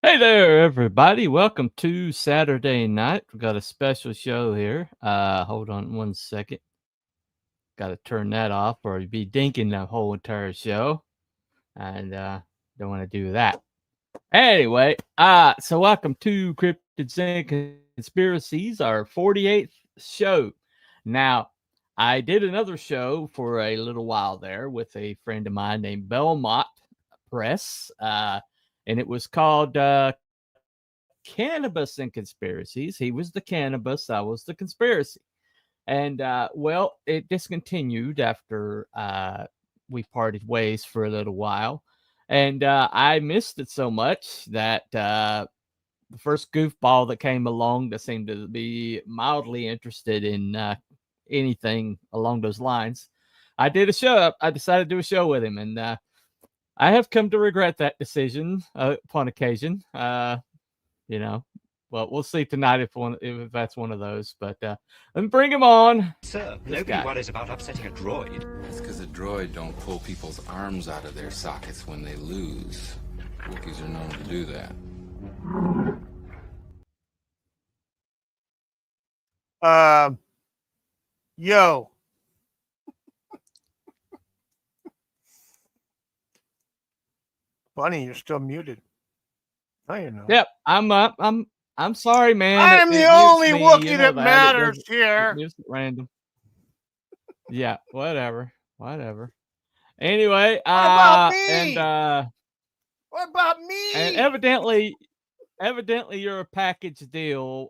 Hey there, everybody. Welcome to Saturday night. We've got a special show here. Hold on one second. Got to turn that off or you'd be dinking the whole entire show. And don't want to do that. Anyway, so welcome to Cryptids and Conspiracies, our 48th show. Now, I did another show for a little while there with a friend of mine named Belmont Press. And it was called Cannabis and Conspiracies. He was the cannabis, I was the conspiracy. And well, it discontinued after we parted ways for a little while. And I missed it so much that the first goofball that came along that seemed to be mildly interested in anything along those lines, I did a show. I decided to do a show with him, and I have come to regret that decision upon occasion. You know, well, we'll see tonight if that's one of those. But let me bring him on. Sir, nobody worries about upsetting a droid. That's because a droid don't pull people's arms out of their sockets when they lose. Wookiees are known to do that. Yo. Bunny, you're still muted. No, you're not. Yep, I'm sorry, man. I am the only Wookiee that matters here. It's random. Yeah, whatever. Anyway, what about me? And what about me? And evidently you're a package deal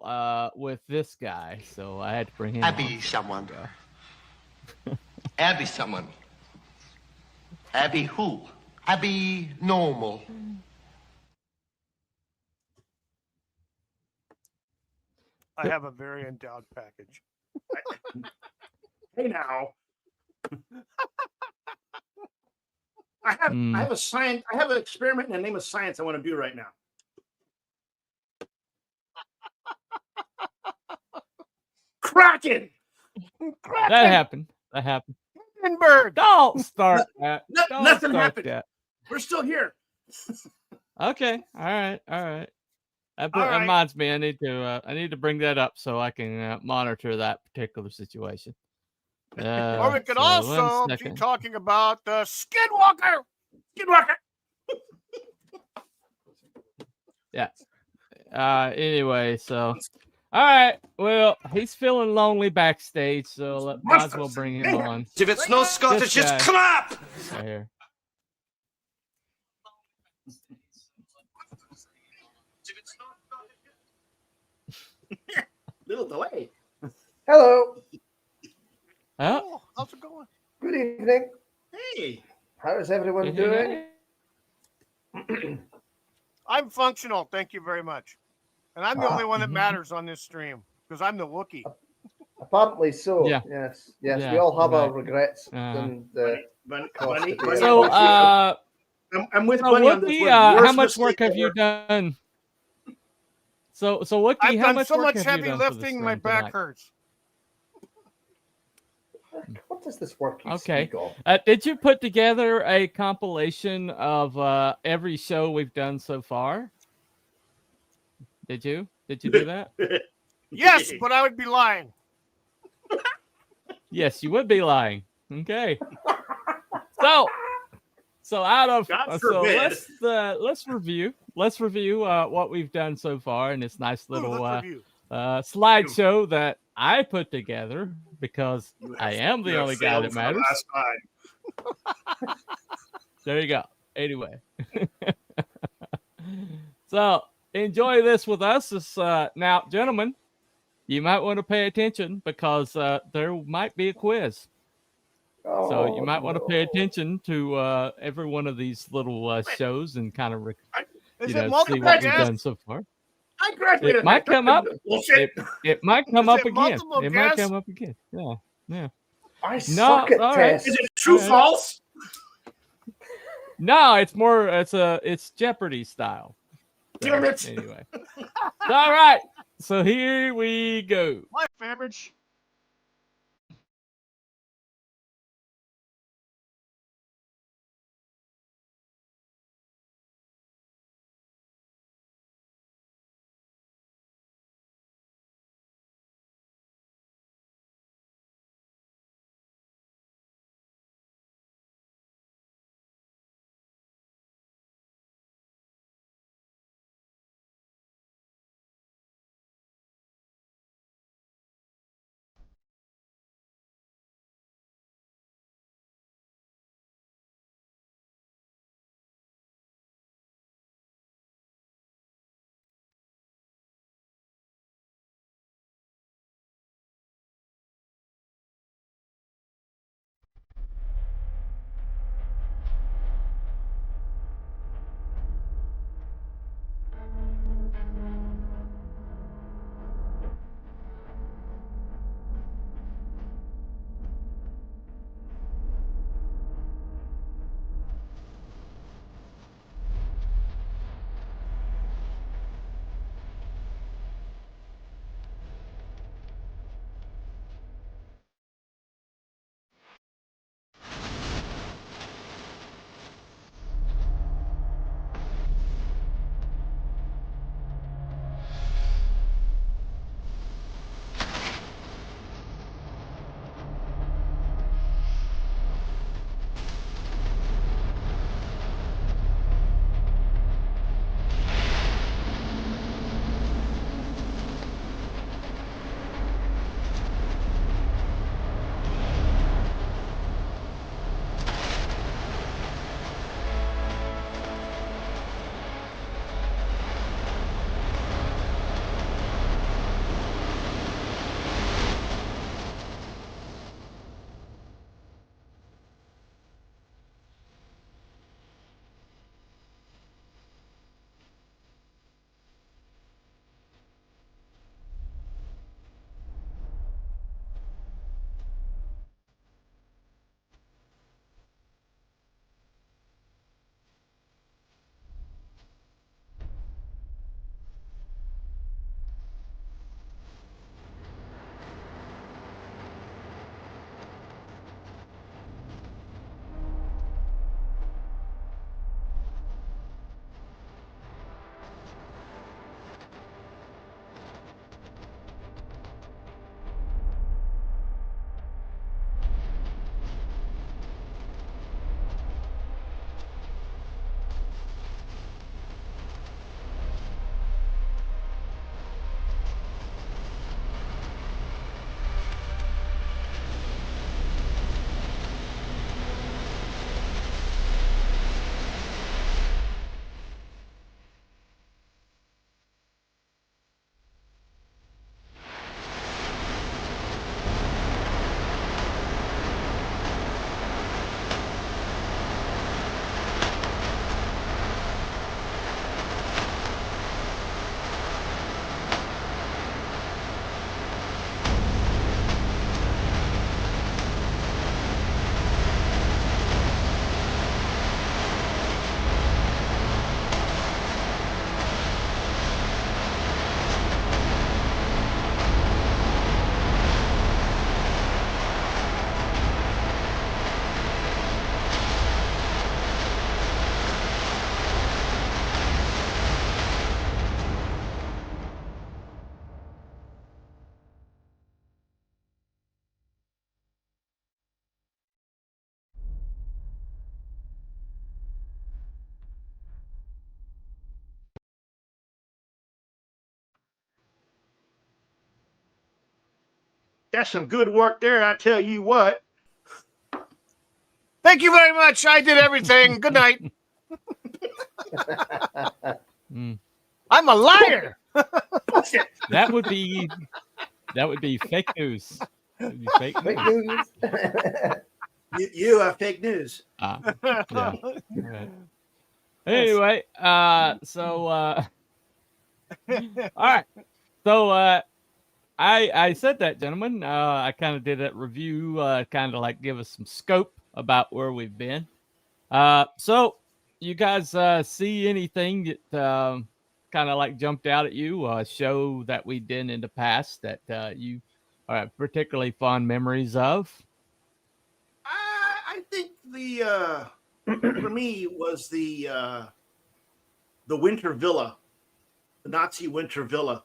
with this guy, so I had to bring him Abby someone. Abby someone. Abby who? Abby normal. I have a very endowed package. Hey now. I have a science. I have an experiment in the name of science I want to do right now. Kraken. That happened. Hindenburg. Don't start that. Nothing happened. We're still here. Okay. All right. That reminds me. I need to bring that up so I can monitor that particular situation. Or we could also be talking about the Skinwalker. Yeah. Anyway, so all right. Well, he's feeling lonely backstage, so might as well bring him on. If it's no Scottish, just clap. Right here. Little delay. Hello. Oh, how's it going? Good evening. Hey. How is everyone doing? I'm functional, thank you very much. And I'm the only one that matters on this stream because I'm the Wookiee. Apparently so. Yeah. Yes. We all have our regrets. And Bunny. So, I'm with so Bunny on Wookiee, this one. how much work have you done? So Wookiee, I've how done much so work much have you heavy done lifting, my back hurts. What does this work? Okay. Did you put together a compilation of every show we've done so far? Did you do that? Yes, but I would be lying. Yes, you would be lying. Okay. So out of let's review what we've done so far in this nice little slideshow that I put together because I am the only guy that matters. There you go. Anyway, so enjoy this with us. Now, gentlemen, you might want to pay attention because there might be a quiz. So you might want to pay attention to every one of these little shows and kind of see what we've done so far. I graduated. It might come up. It might come up again. It might guess? come up again. Yeah. I suck at tests. Is it true false? No, it's more. It's Jeopardy style. So, Damn it. Anyway. All right. So here we go. My favorite. That's some good work there, I tell you what. Thank you very much. I did everything. Good night. I'm a liar. That would be fake news. Would be fake news. You are fake news. Yeah. Right. Anyway, so all right. So I said that, gentlemen. I kind of did that review, kind of like give us some scope about where we've been. So you guys see anything that kind of like jumped out at you? A show that we did in the past that you are particularly fond memories of? I think the for me was the Winter Villa, the Nazi Winter Villa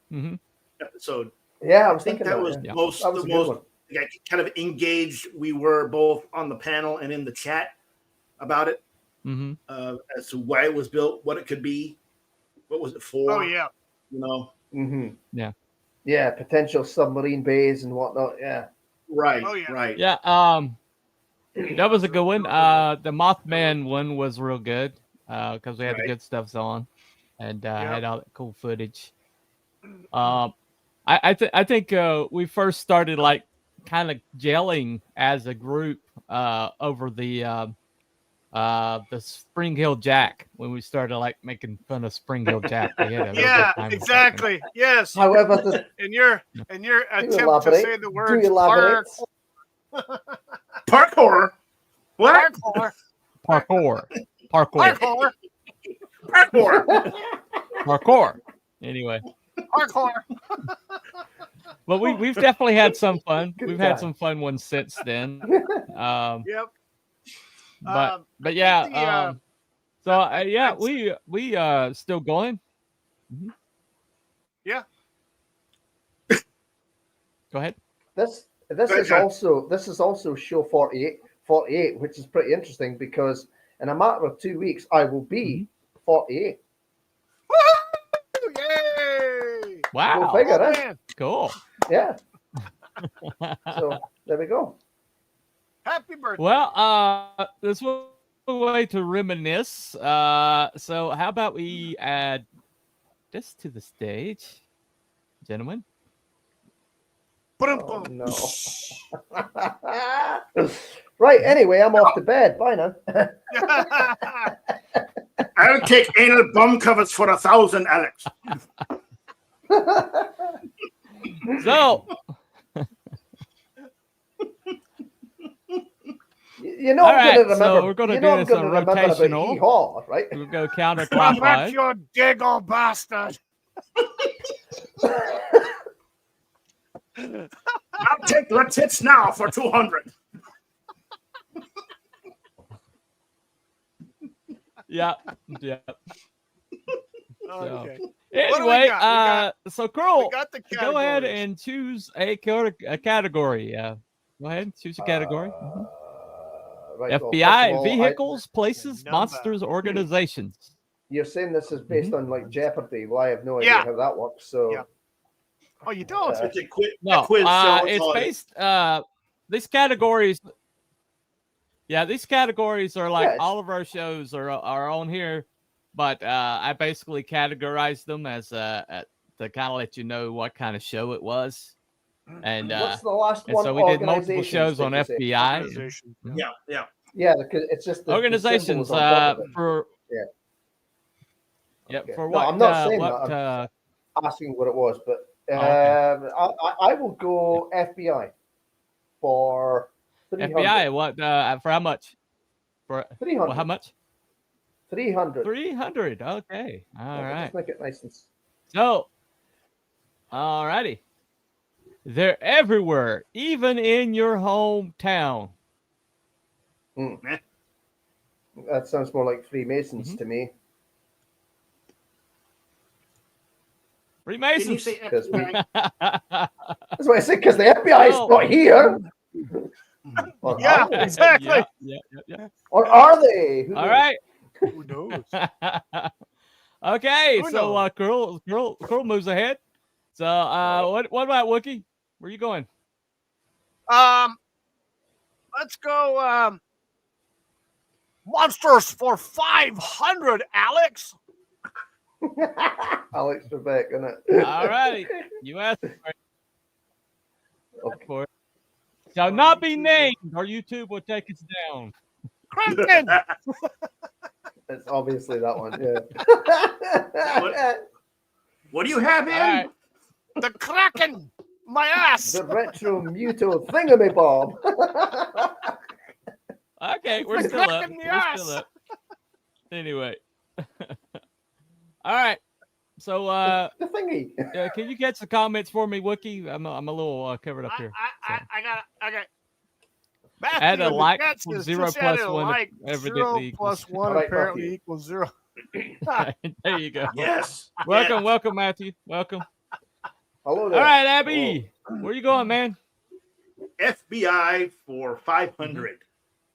episode. Yeah, I was think thinking that was yeah. most that was the most kind of engaged we were both on the panel and in the chat about it, as to why it was built, what it could be, what was it for. Oh yeah, you know. Yeah, potential submarine bays and whatnot. Yeah. Right. Oh, yeah. Right. Yeah. That was a good one. The Mothman one was real good because we had the good stuff on, and had all that cool footage. I think we first started like kind of gelling as a group over the Spring Hill Jack when we started like making fun of Spring Hill Jack. We had a real good time exactly. Yes. However, in your attempt to say the word parkour. What? Parkour. Anyway. Parkour. But we've definitely had some fun. We've had some fun ones since then. Yep. But yeah. Yeah, we still going. Yeah. Go ahead. This is also show 48, which is pretty interesting because in a matter of 2 weeks I will be 48. Yay! Go Wow. figure, Cool. Yeah. So there we go. Happy birthday. Well, this was a way to reminisce. So how about we add this to the stage, gentlemen? Oh, no. Right, anyway, I'm off to bed. Bye now. I'll take anal bum covers for 1,000, Alex. So, you know, I'm going to remember. So we're going to do this on rotational. Hee-haw, right? We'll go That's counterclockwise. your diggle bastard. I'll take your tits now for 200. Yeah. Okay. Anyway, so Curl, we got the go ahead and choose a category. Go ahead and choose a category. Right, FBI, all, vehicles, places, monsters, organizations. You're saying this is based on like Jeopardy. Well, I have no idea how that works. So. Oh, you don't? It's a quiz. No, show. it's based. These categories. Yeah, these categories are like all of our shows are on here, but I basically categorize them as to kind of let you know what kind of show it was. And what's the last one? So we did multiple shows on FBI. Yeah, because it's just the organizations for. Yeah. Yep. Okay. For what? I'm not saying what, that. I'm asking what it was, but I will go FBI for 300. FBI. What? For how much? For 300. Well, how much? 300. 300. Okay. All right. Let's make it nice and. So, all righty. They're everywhere, even in your hometown. That sounds more like Freemasons to me. Freemasons. Can you say FBI? That's what I said, because the FBI is not here. Yeah, exactly. Yeah. Or are they? All right. Who knows? Okay, so Curl moves ahead. So what about Wookie? Where are you going? Let's go. Monsters for 500, Alex. Alex Trebek, isn't it? All righty. You asked for it. Okay. For it. Shall not be named, or YouTube will take us down. Kraken. It's obviously that one. Yeah. What do you have in? All right. The Kraken. My ass. The retro muto thingamabob. Okay, we're the still crack up. in the We're still ass. up. Anyway. All right. So, The thingy. can you catch the comments for me, Wookie? I'm a little covered up here. I got it. Add a like That's from just 0 added plus a 1 like. evidently 0 equals. plus 1 All right, apparently Matthew. equals 0. There you go. Yes. Welcome, welcome, Matthew. Welcome. Hello All there. right, Abby. Where you going, man? FBI for 500.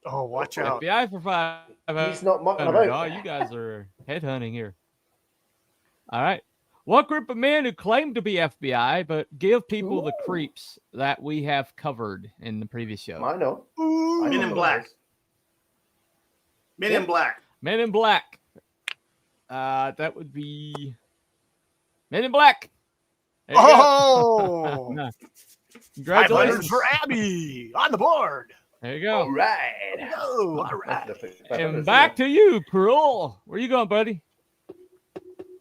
Oh, watch out. FBI for 500. He's not mucking about. Oh, you guys are headhunting here. All right. What group of men who claim to be FBI but give people the creeps that we have covered in the previous show? I know. Ooh. Men in Black. Men in Black. Men in Black. That would be Men in Black. There you go. Oh, No. 500 Congratulations. for Abby on the board. There you go. All right. Oh, all right. And back to you, Cruel. Where you going, buddy?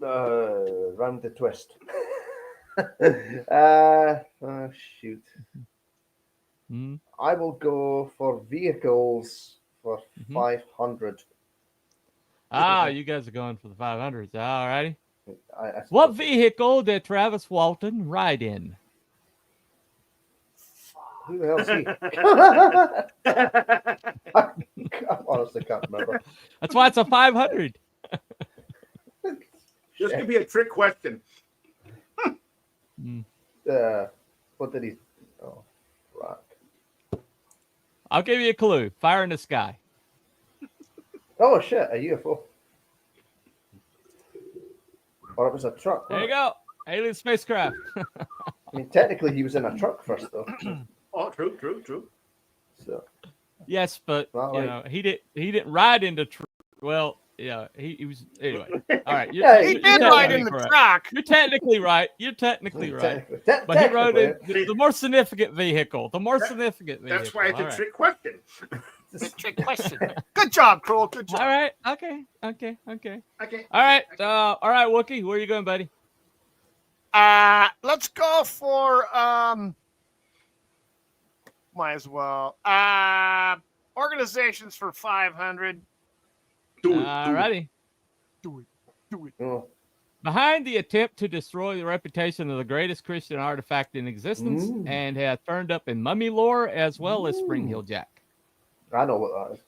Round the twist. Shoot. Hmm. I will go for vehicles for Mhm. 500. Ah, you guys are going for the 500s. All righty. I What vehicle did Travis Walton ride in? Who the hell is he? I honestly can't remember. That's why it's a 500. This could be a trick question. What did he? Oh, right. I'll give you a clue. Fire in the sky. Oh shit! A UFO. Or it was a truck. There you go. Alien spacecraft. I mean, technically, he was in a truck first, though. Oh, true. So Yes, but Well, you like- know he didn't ride into. Well, yeah, he was anyway. All right, Yeah, He you're did ride technically in the correct. truck. You're technically right. You're technically right. technically, But he rode in technically, the more significant vehicle. The more significant vehicle. That's why it's All a right. trick question. Trick question. Good job, Kroll. Good job. All right. Okay. Okay. All right. All right, Wookie. Where are you going, buddy? Let's go for might as well. Organizations for 500. All righty. Do it. oh, Behind the attempt to destroy the reputation of the greatest Christian artifact in existence Ooh. and has turned up in mummy lore as well as Spring Hill Jack. I know what that is.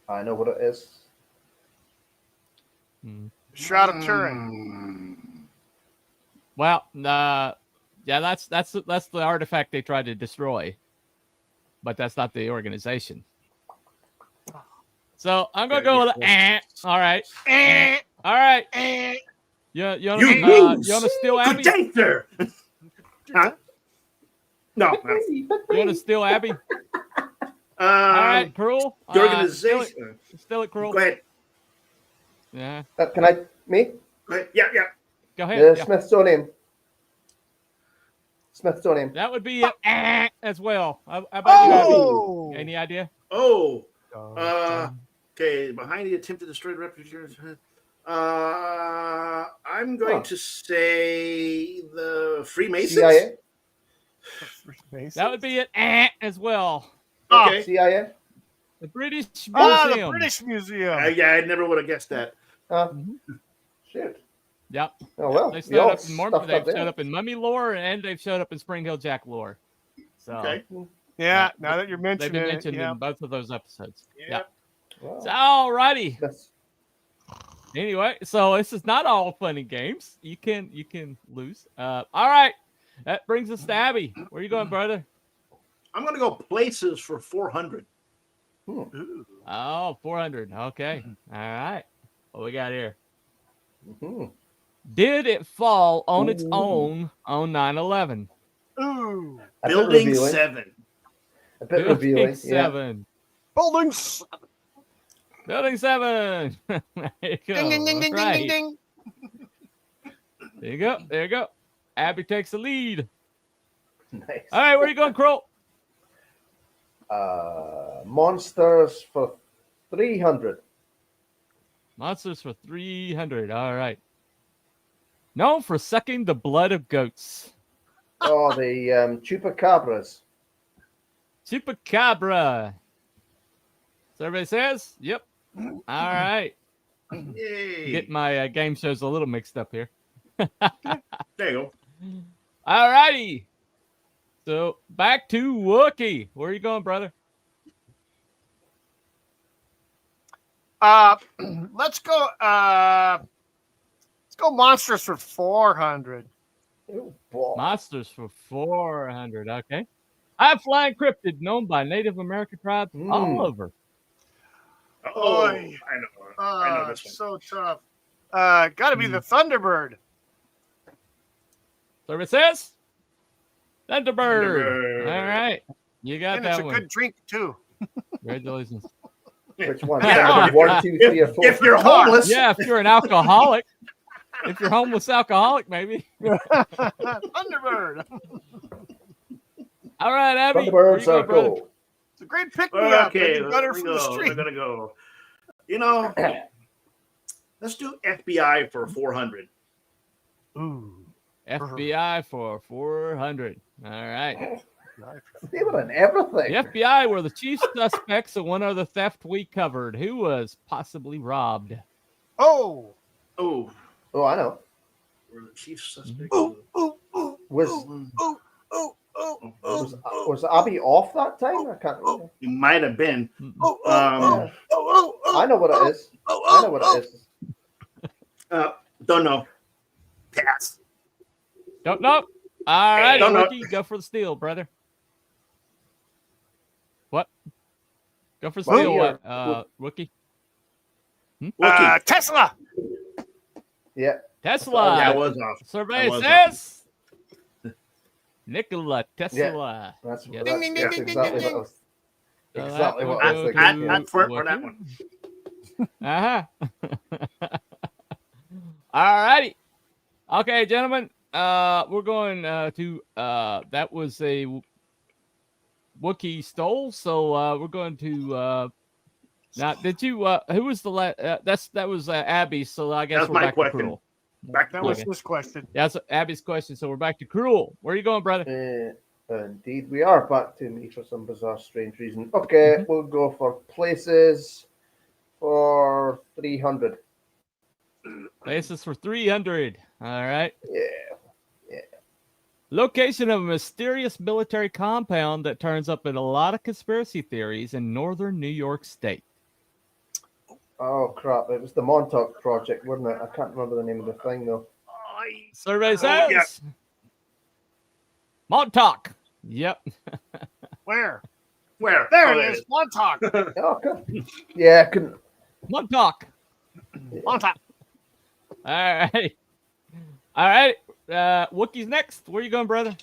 I know what it is. Shroud of Turin. Well, yeah, that's the artifact they tried to destroy, but that's not the organization. So I'm gonna go with all right. All right. You wanna steal Abby? Good day, sir. Huh? No. You wanna steal Abby? All All right, Cruel. The organization. Steal it, Cruel. Go ahead. Yeah. Can I? Me? Go ahead. Yeah. Go ahead. Yeah. Smithsonian. Smithsonian. That would be as well. How about you, Oh! Abby? Any idea? Oh. Okay. Behind the attempt to destroy the reputation. I'm going to say the Freemasons. CIA. That would be it as well. Okay. CIA. The British Oh, Museum. the British Museum. Yeah, I never would have guessed that. Shit. Yep. Oh well. They we showed all up in stuffed they've up there. showed up in Mummy lore and they've showed up in Spring Hill Jack lore. So Okay. Yeah, now that you're they've mentioning been it, mentioned yeah. in both of those episodes. Yeah. Yeah. Wow. So, all righty. That's- Anyway, so this is not all fun and games. You can lose. All right. That brings us to Abby. Where you going, brother? I'm going to go places for 400. Oh, 400. Okay. All right. What we got here? Mhm. Did it fall on its own on 9/11? Ooh. Building revealing. 7. A bit revealing. Yeah. 7. Building 7. Building 7. There you go. Ding, ding, ding, All ding, right. ding, ding, ding. There you go. There you go. Abby takes the lead. Nice. All right, where are you going, Kroll? Monsters for 300. Monsters for 300. All right. Known for sucking the blood of goats. Oh, the chupacabras. Chupacabra. Survey says, yep. All right. Yay. Get my game shows a little mixed up here. There you go. All righty. So back to Wookie. Where are you going, brother? Let's go. Let's go monsters for 400. Oh, boy. Monsters for 400. Okay. High flying cryptid known by Native American tribes all over. Oh, Oy. I know this one. So tough. Got to be the Thunderbird. Survey says, Thunderbird. Thunderbird. All right. You got And that it's a one. good drink, too. Congratulations. Which one? Yeah. 1, 2, 3, or 4. If you're homeless, Yeah, if you're an alcoholic. If you're homeless alcoholic, maybe. Thunderbird. All right, Abby. where Thunderbirds you go, are brother? cool. It's a great pick-me-up. okay, Got her let's from the go. street. We're gonna go. You know, let's do FBI for 400. Ooh. FBI for 400. All right. They were in everything. The FBI were the chief suspects of one other theft we covered, who was possibly robbed. Oh. Oh, Oh, I know. we're the chief suspect. Ooh, ooh, ooh, Was ooh, ooh, ooh, ooh. was Abby off that time? I can't remember. You might have been. Oh, oh, Um, oh, oh, I know what it is. oh, I know what it is. Don't know. Pass. Don't know. All right, Don't know. Wookie, go for the steal, brother. What? Go for the Well, steal, yeah. what? Wookie? Wookie. Tesla. Yeah. Tesla. Yeah, I was off. Survey I was says Nikola Tesla. That's, Yeah. that's, Ding, ding, that's ding, ding, exactly ding, what I was. So Exactly that what would I go was to thinking. I'd for Wookie. that one. All righty. Okay, gentlemen. We're going to that was a Wookie stole, so we're going to now did you who was the that was Abby, so I guess That's we're my back question. to Cruel. Back to That was Okay. this question. Yeah, that's Abby's question, so we're back to Cruel. Where are you going, brother? Indeed, we are back to me for some bizarre, strange reason. Okay, we'll go for places for 300. Places for 300. All right. Yeah. Location of a mysterious military compound that turns up in a lot of conspiracy theories in northern New York State. Oh crap! It was the Montauk Project, wasn't it? I can't remember the name of the thing though. Survey says yeah. Montauk. Yep. Where? Where? There Oh, it is. Montauk. Oh, okay. Yeah, I couldn't. Montauk. Montauk. All right. All right. Wookie's next. Where you going, brother?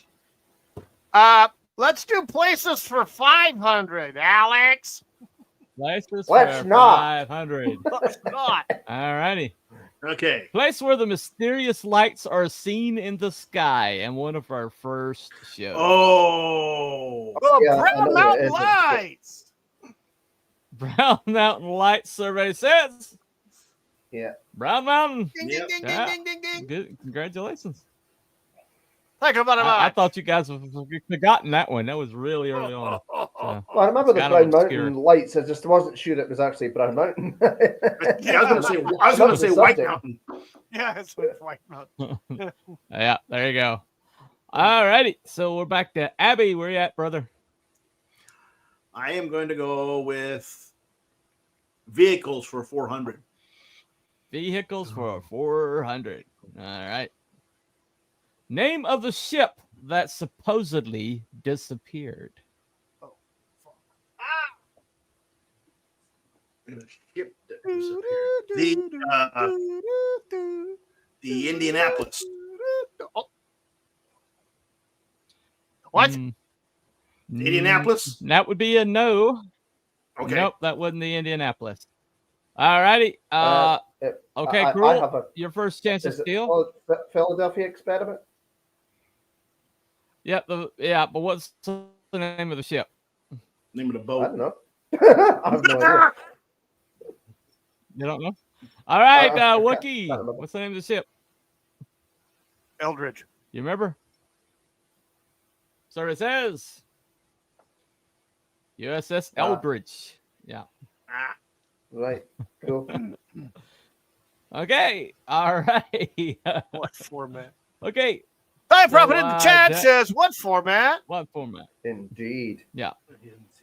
Let's do places for 500, Alex. Places Let's for not. 500. Let's not. All righty. Okay. Place where the mysterious lights are seen in the sky, and one of our first shows. Oh. The Yeah, I know Brown what it Mountain is. Lights. Brown Mountain Light survey says Yeah. Brown Mountain. Ding, Yep. ding, ding, Yeah. ding, ding, ding, ding. Good. Congratulations. Thank you very much. I thought you guys have forgotten that one. That was really early on. So, Well, I remember It's the kind of Brown obscure. Mountain Lights. I just wasn't sure it was actually Brown Mountain. Yeah, I was gonna say White Subject. Mountain. Yeah, it's White Mountain. yeah, there you go. All righty. So we're back to Abby. Where you at, brother? I am going to go with vehicles for 400. Vehicles for 400. All right. Name of the ship that supposedly disappeared. The ship that disappeared. The Indianapolis. What? Indianapolis? That would be a no. Okay. Nope, that wasn't the Indianapolis. All righty. Okay, I Cruel. have Your first chance to Is it steal. Philadelphia experiment? Yep. But what's the name of the ship? Name of the I boat. don't know. I have no idea. You don't know? All right, I Wookie. don't know. What's the name of the ship? Eldridge. You remember? So it says USS Eldridge. Yeah. Right. Cool. Okay. All right. What format? Okay. Time Prophet in the chat Jack- says, what format? What format? Indeed. Yeah.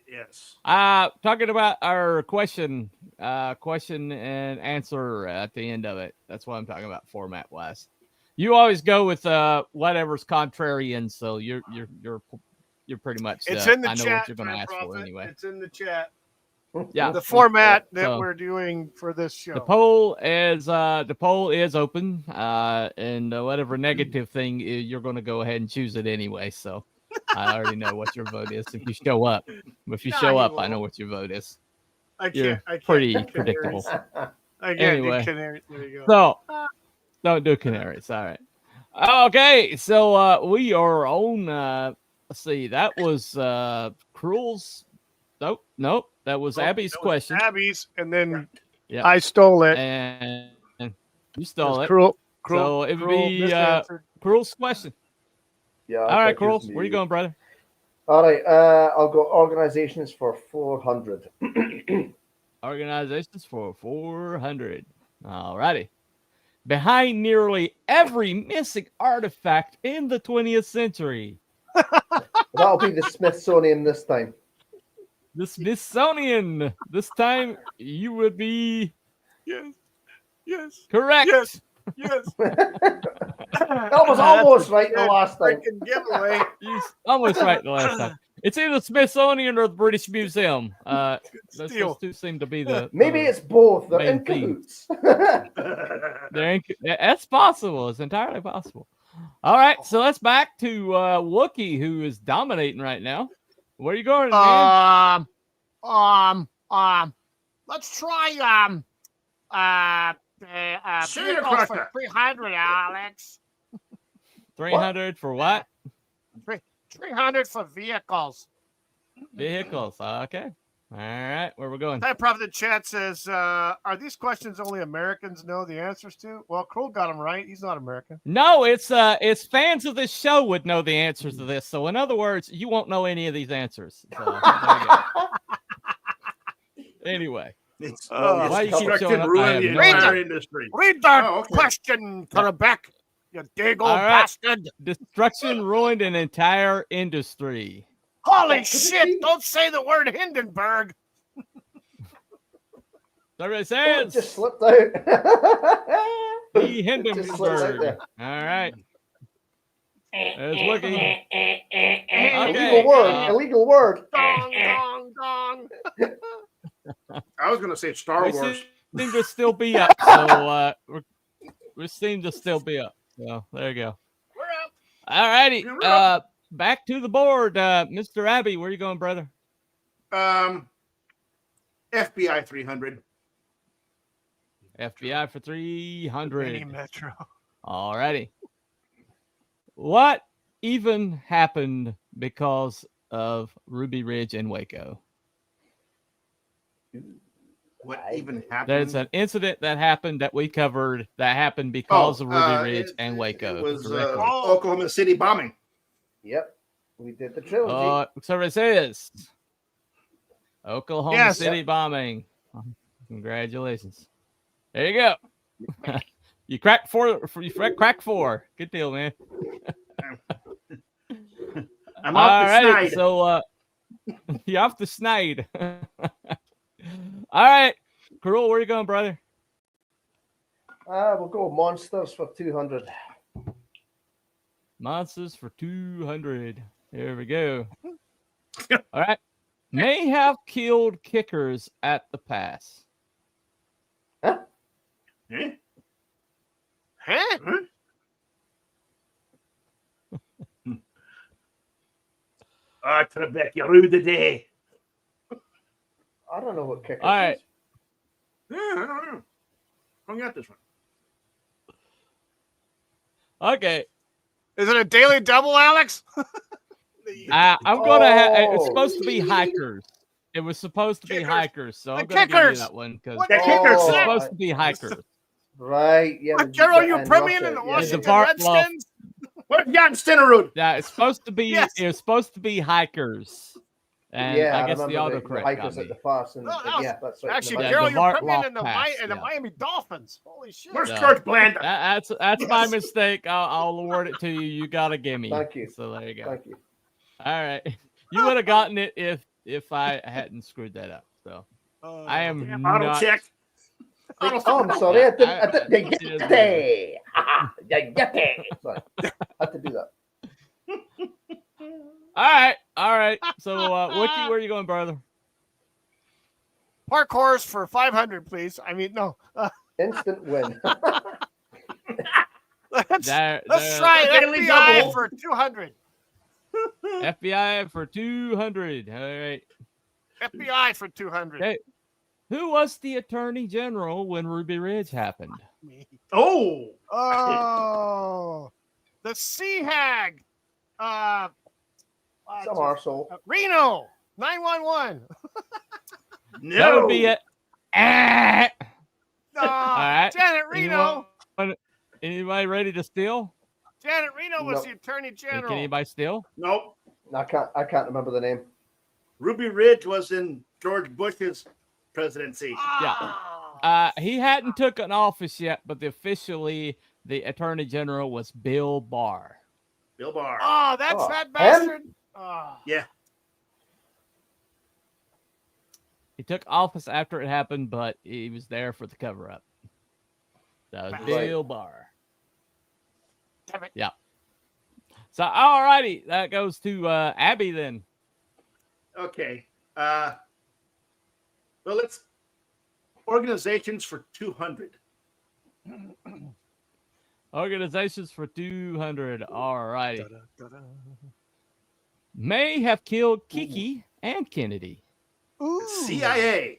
Yes. Talking about our question and answer at the end of it. That's what I'm talking about format wise. You always go with whatever's contrarian, so you're pretty much. It's in the I know chat. what you're going to Time ask for Prophet. anyway. It's in the chat. Yeah. The format that So- we're doing for this show. The poll is open, and whatever negative thing you're going to go ahead and choose it anyway. So I already know what your vote is if you show up. If you Nah, show you up, I won't. know what your vote is. I can't. You're I can't pretty do predictable. canaries. I can't Anyway. do canaries. There you go. So don't do canaries. All right. Okay, so we are on. Let's see. That was Cruel's. Nope. That was Abby's That was question. Abby's, and then Yep. I stole it. And you stole it. Cruel. So it would Cruel be misanswered. Cruel's question. Yeah. All I right, think Cruel. it's Where you me. going, brother? All right. I'll go organizations for 400. Organizations for 400. All righty. Behind nearly every missing artifact in the 20th century. That'll be the Smithsonian this time. The Smithsonian. This time you would be Yes. Yes. correct. Yes. Yes. That was almost right the last time. Freaking giveaway. You almost right the last time. It's either the Smithsonian or the British Museum. Those Steal. two seem to be the. Maybe it's both. They're main in theme. cahoots. That's possible. It's entirely possible. All right, so let's back to Wookie, who is dominating right now. Where are you going, man? Let's try Serial vehicles crusher. for 300, Alex. 300 for what? 300 for vehicles. Vehicles. Okay. All right, where we going? Time Prophet in the chat says, are these questions only Americans know the answers to? Well, Cruel got them right. He's not American. No, it's fans of this show would know the answers to this. So in other words, you won't know any of these answers. So there you go. Anyway, It's why you keep destructed, showing up? I ruin have the no entire idea. industry. Read that Oh, okay. question, Quebec, you dig old All right. bastard. destruction ruined an entire industry. Holy Could it shit, be? don't say the word Hindenburg. There it Oh, it says just slipped out. the It just slipped out Hindenburg. there. All right. There's Wookie. Illegal word. Illegal word. Dong, dong, dong. I was going to say Star We Wars. seem to still be up. So we seem to still be up. So there you go. We're up. All righty. We're up. Back to the board. Mr. Abbey, where you going, brother? FBI 300. FBI for Mini 300. Metro. All righty. What even happened because of Ruby Ridge and Waco? What even happened? There's an incident that happened that we covered that happened because of Ruby Ridge and Waco. It was directly. Oklahoma City bombing. Yep. We did the trilogy. So it says Oklahoma Yes. City bombing. Congratulations. There you go. You cracked four. You cracked four. Good deal, man. I'm off the Alrighty, snide. so you're off the snide. All right, Cruel, where you going, brother? We'll go monsters for 200. Monsters for 200. Here we go. All right. May have killed kickers at the pass. Huh? Eh? Huh? Trebek, you rude today. I don't know what kicker All right. is. Yeah, I don't know. I got this one. Okay. Is it a daily double, Alex? I'm gonna have. It's Oh. supposed to be hikers. It was supposed to be Kickers. hikers, so The I'm gonna give you kickers. that one because What The it's kickers. Oh, supposed to be hikers. right. Yeah. What, Carol, you and put me in Russia, the yeah. Washington Bar- Redskins? Where's Jan Stenerud? Yeah, it's supposed to be. Yes. It was supposed to be hikers, and Yeah, I guess the remember autocorrect got hikers me. at the fast, and No, that was- yeah, that's right. Actually, Yeah, Carol, the you Bart put me in Loft the, pass, the yeah. Miami Dolphins. Holy shit. Where's Yeah. George Blanda? That's my Yes. mistake. I'll award it to you. You got a gimme. Thank you. So there you go. Thank you. All right, you would have gotten it if I hadn't screwed that up. So I am Damn, auto not. check. Oh, I'm sorry. I didn't. It is Yippee! Yippee! Sorry, I had to do that. All right. So Wookie, where are you going, brother? Park horse for 500, please. I mean, no. Instant win. Let's There- try Daily FBI double. for 200. FBI for 200. All right. FBI for 200. Hey, who was the attorney general when Ruby Ridge happened? Oh, Oh, the Sea Hag. Some arsehole. Reno 911. no. That would be it. Ah! No, right. Janet Reno. Anybody ready to steal? Janet Reno was No. the Attorney Can General. anybody steal? Nope. I can't remember the name. Ruby Ridge was in George Bush's presidency. Ah. He hadn't took an office yet, but officially the attorney general was Bill Barr. Bill Barr. Oh, that's Oh, that him? bastard. Oh. Yeah. He took office after it happened, but he was there for the cover up. That was Right. Bill Barr. Damn it. Yeah. So, all righty. That goes to Abby then. Okay. Well, let's organizations for 200. Organizations for 200. All righty. May have killed Kiki and Kennedy. Ooh. CIA.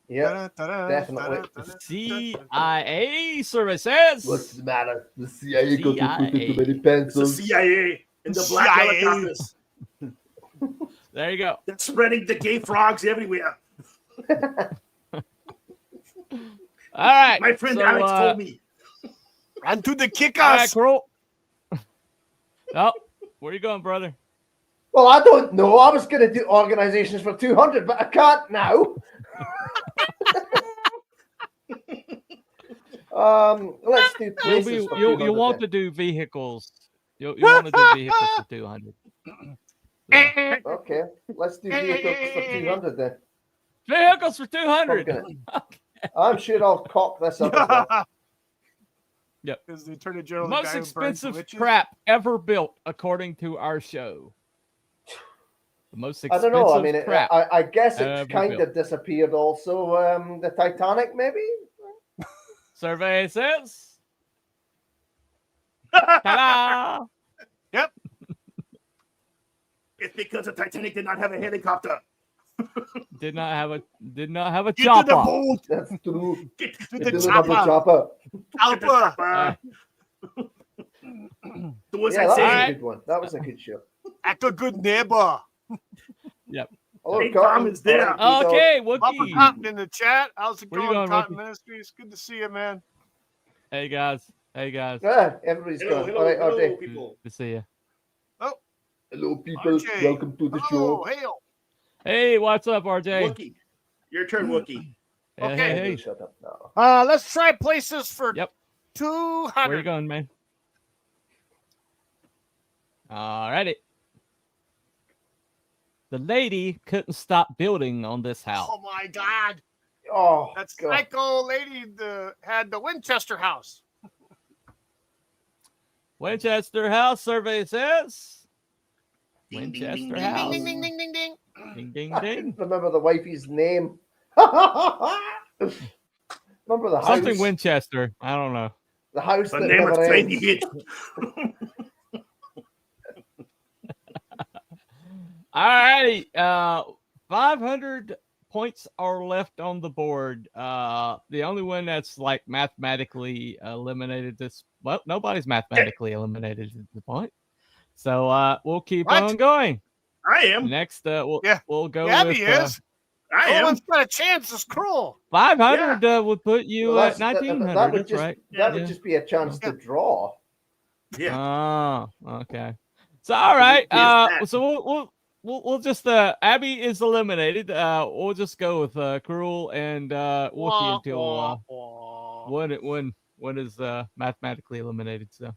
Yeah, definitely. CIA services. What's the matter? The CIA got to put CIA. in too many It's the pencils. CIA and the black CIA. helicopters. There you go. They're spreading the gay frogs everywhere. All right. My friend so, Alex told me. And to the All right, kickers. Crow. Oh, where you going, brother? Well, I don't know. I was going to do organizations for 200, but I can't now. Let's do places for You'll 200 want to then. do vehicles. You'll want to do vehicles for 200. Okay, let's do vehicles for 200 then. Vehicles for 200. I'm sure I'll cock this up as well. Yep. Is the Attorney General the Most guy who burns expensive witches? crap ever built, according to our show. The most I expensive don't know. I mean, crap. I guess it ever kind built. of disappeared also. The Titanic, maybe? Survey says. Ta-da! It's because the Titanic did not have a helicopter. Did not have a Get to the chopper. boat. That's true. Get To It the didn't have a chopper. chopper. Alpha. So what's Yeah, that that was saying? a good one. That was a good show. Act a good neighbor. Oh, Hey, Cotton, Tom is there. all right, Okay, Upper Wookie. Cotton in the chat. How's it Where you going, going, Cotton Wookie? Ministries? Good to see you, man. Hey guys. Hey guys. Yeah, everybody's Hello, going. hello, All right, hello, okay. people. Good to see you. Hello, people. RJ. Welcome to the Oh, show. hail. Hey, what's up, RJ? Wookie. Your turn, Wookie. Hey, Okay. hey, Hey, hey. shut up now. Let's try places for Yep. 200. Where you going, man? Alrighty. The lady couldn't stop building on this house. Oh my God. Oh, That's God. psycho lady had the Winchester house. Winchester House survey says. Ding, ding, Winchester ding, ding, House. Ding, ding, ding, ding, ding. Ding, ding, I ding. couldn't remember the wifey's name. Remember the house? Something Winchester. I don't know. The house The that name of never Tiny ends. Bitch. All righty. 500 points are left on the board. The only one that's like mathematically eliminated this. Well, nobody's mathematically eliminated at the point. So we'll keep on going. I am. Next, we'll go Gabby with. is. I am. Owen's got a chance. It's cruel. 500 would put you at 1900. That would that's just right. that would just be a chance to draw. Yeah. Oh, okay. So all right. So we'll just Abby is eliminated. We'll just go with Cruel and Wookie until one is mathematically eliminated. So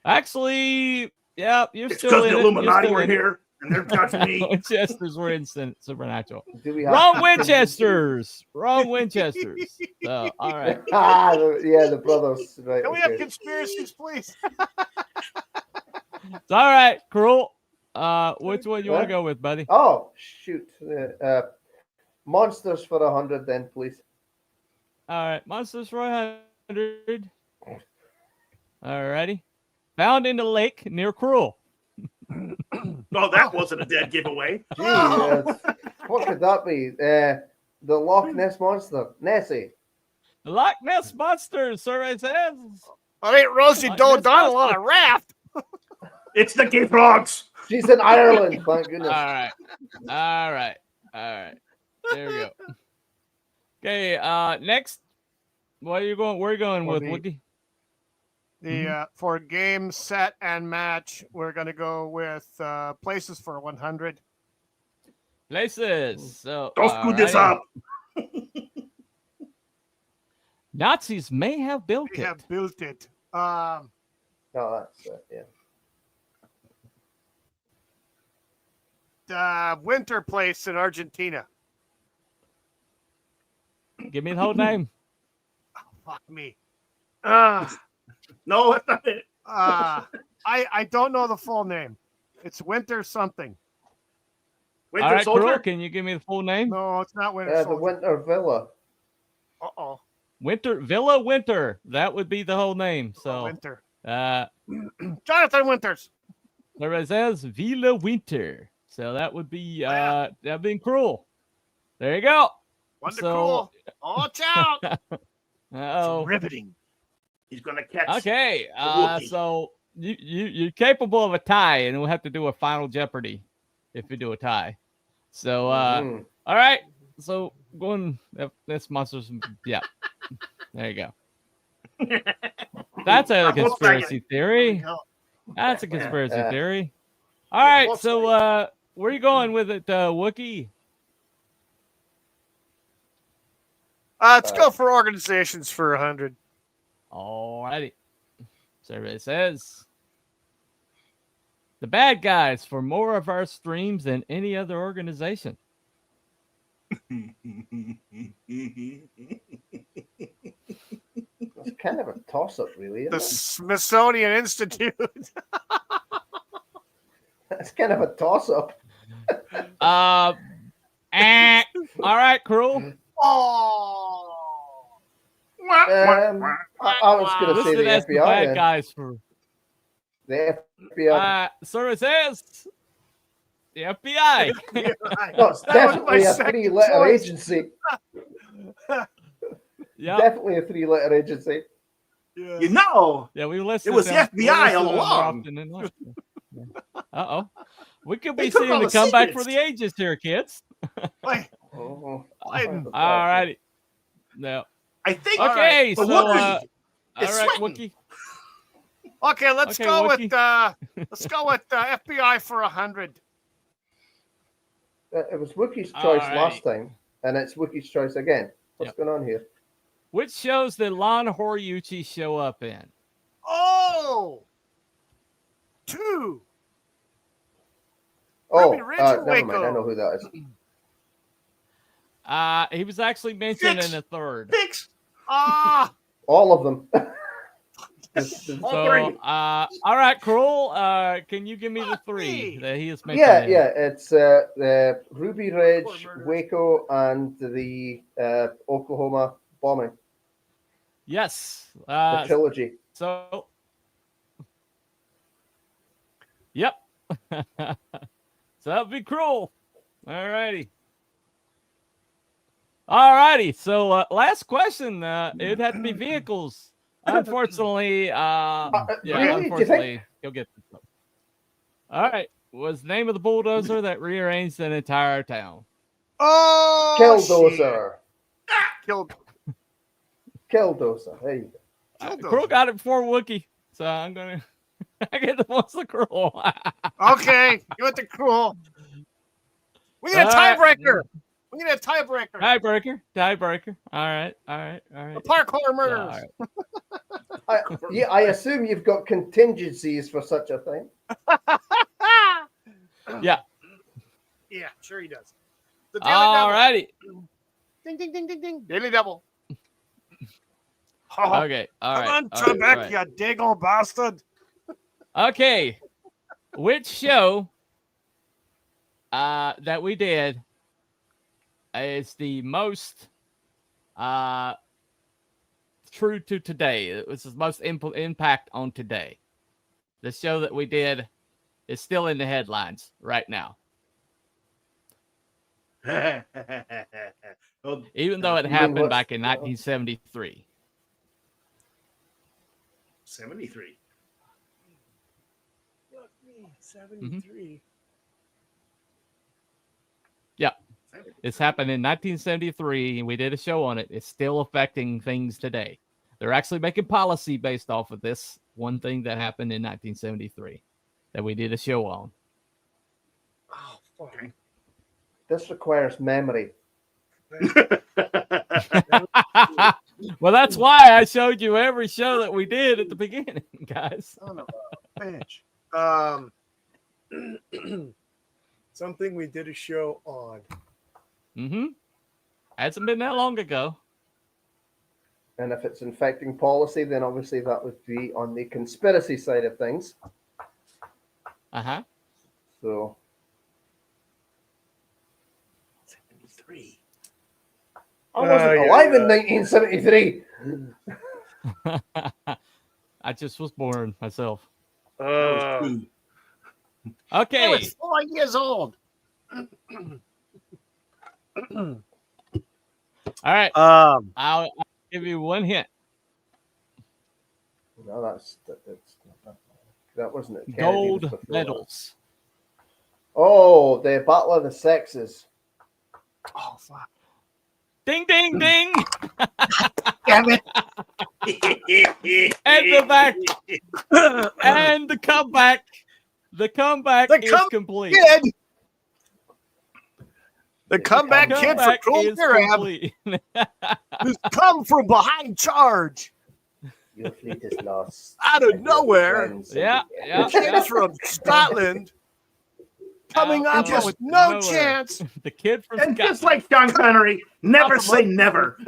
actually, yeah, you're It's still because in the it. Illuminati were here and they're judging me. Winchesters were in Supernatural. Wrong Winchesters. Wrong Winchesters. So all right. The brothers. Right, Can we have conspiracies, please? It's all right, Cruel. Which one you want to go with, buddy? Oh shoot! Monsters for 100, then please. All right, Monsters for 100. All righty. Found in the lake near Cruel. No, that wasn't a dead giveaway. Gee, what could that be? The Loch Ness Monster, Nessie. The Loch Ness Monster, survey says. I ain't Rosie O'Donnell on a raft. It's the gay frogs. She's in Ireland, thank goodness. All right. There we go. Okay, next. Where are you going with, Wookie? For game, set, and match, we're going to go with places for 100. Places. So don't screw this up. Nazis may have built it. Have built it. No, that's The winter place in Argentina. Give me the whole name. Oh, fuck me. No, that's not it. I don't know the full name. It's Winter something. Winter All right, Soldier? Cruel, can you give me the full name? No, it's not Winter the Soldier. Winter Villa. Uh-oh. Villa Winter. That would be the whole name. So Winter. Jonathan Winters. There says Villa Winter. So that would be that being Cruel. There you go. Wonder Cruel. Watch out. Oh, riveting. He's gonna catch. Okay. So you're capable of a tie, and we'll have to do a Final Jeopardy if we do a tie. So all right. So going this monsters. Yeah. There you go. That's a conspiracy theory. That's a conspiracy theory. All right. So where are you going with it, Wookie? Let's go for organizations for 100. All righty. Survey says the bad guys for more of our streams than any other organization. It's kind of a toss-up, really. The Smithsonian Institute. That's kind of a toss-up. All right, Cruel. Oh. I was going to say the FBI. The bad guys for the FBI. So it says the FBI. No, it's definitely a three-letter agency. Yeah, definitely a three-letter agency. Yeah. You know, we listed it was them, the FBI all along. We could be They took seeing all the the comeback secrets. for the ages here, kids. Oh, Biden. All righty. No. I think. Okay, so all right, sweating. Wookie. Okay, let's Okay, go Wookie. with FBI for 100. It was Wookie's choice Alrighty. last time, and it's Wookie's choice again. What's going on here? Which shows did Lon Horiuchi show up in? Oh, 2. Oh, Ruby Ridge never Waco. mind. I know who that is. He was actually mentioned in the third. Fix. All of them. So, all right, Cruel. Can you give me the 3 that he is mentioned? Yeah. It's Ruby Ridge, Waco, and the Oklahoma bombing. Yes. The trilogy. So, yep. So that would be cruel. All righty. All righty. So last question. It'd have to be vehicles. Unfortunately, yeah, really? unfortunately, you'll get this one. All right. What's the name of the bulldozer that rearranged an entire town? Oh, Killdozer. Killed. Killdozer. There you go. Crow got it before Wookie, so I'm gonna. I get the most of Crow. Okay, you went to cruel. We need a tiebreaker. We need a tiebreaker. Tiebreaker. All right. The parkour murders. I assume you've got contingencies for such a thing. Yeah. Yeah, sure he does. The Daily All righty. Ding, ding, ding, ding, ding. Daily Double. Okay. All right. Come on, all Trebek, right. you daggone bastard. Okay. Which show that we did is the most true to today? It was the most impact on today. The show that we did is still in the headlines right now. Even though it happened back in 1973. 73. 73. Yeah. It's happened in 1973, and we did a show on it. It's still affecting things today. They're actually making policy based off of this one thing that happened in 1973 that we did a show on. Oh, fuck. This requires memory. Well, that's why I showed you every show that we did at the beginning, guys. Son of a bitch. Something we did a show on. Mm-hmm. Hasn't been that long ago. And if it's infecting policy, then obviously that would be on the conspiracy side of things. Uh-huh. So 73. I wasn't alive in 1973. I just was born myself. Two. I Okay. was 4 years old. All right. I'll give you one hint. No, that wasn't it. Gold medals. Oh, the Battle of the Sexes. Oh, fuck. Ding, ding, ding. Damn it. And the back. And the comeback. The comeback is complete. Kid. The comeback kid for Cruel is Mirab complete. who's come from behind charge Your fleet is lost. out of nowhere. Yeah. Kids from Scotland coming Out up of with no nowhere. chance. The kid from And Scotland. just like Sean Connery, never say never.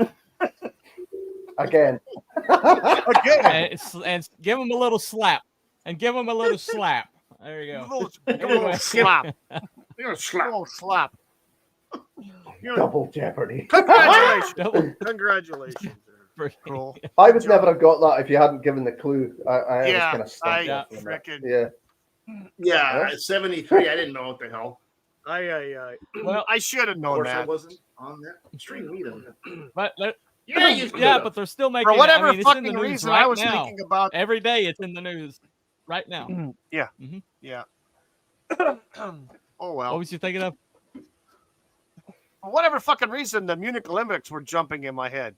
Again. and give him a little slap. And give him a little slap. There you go. Give him a little slap. You're a A slap. little slap. Double jeopardy. Congratulations. Congratulations. Cruel. I would never have got that if you hadn't given the clue. I was Yeah, kind of stumped. I off on that. frickin' Yeah. Yeah, 73. I didn't know what the hell. Well, I should have Of known course, I that. wasn't on that stream either. but Yeah, but they're still making For whatever I mean, it's in the fucking news reason, right I was now. thinking about. Every day it's in the news right now. Yeah. Mhm. Yeah. Oh, well. What was you thinking of? For whatever fucking reason, the Munich Olympics were jumping in my head.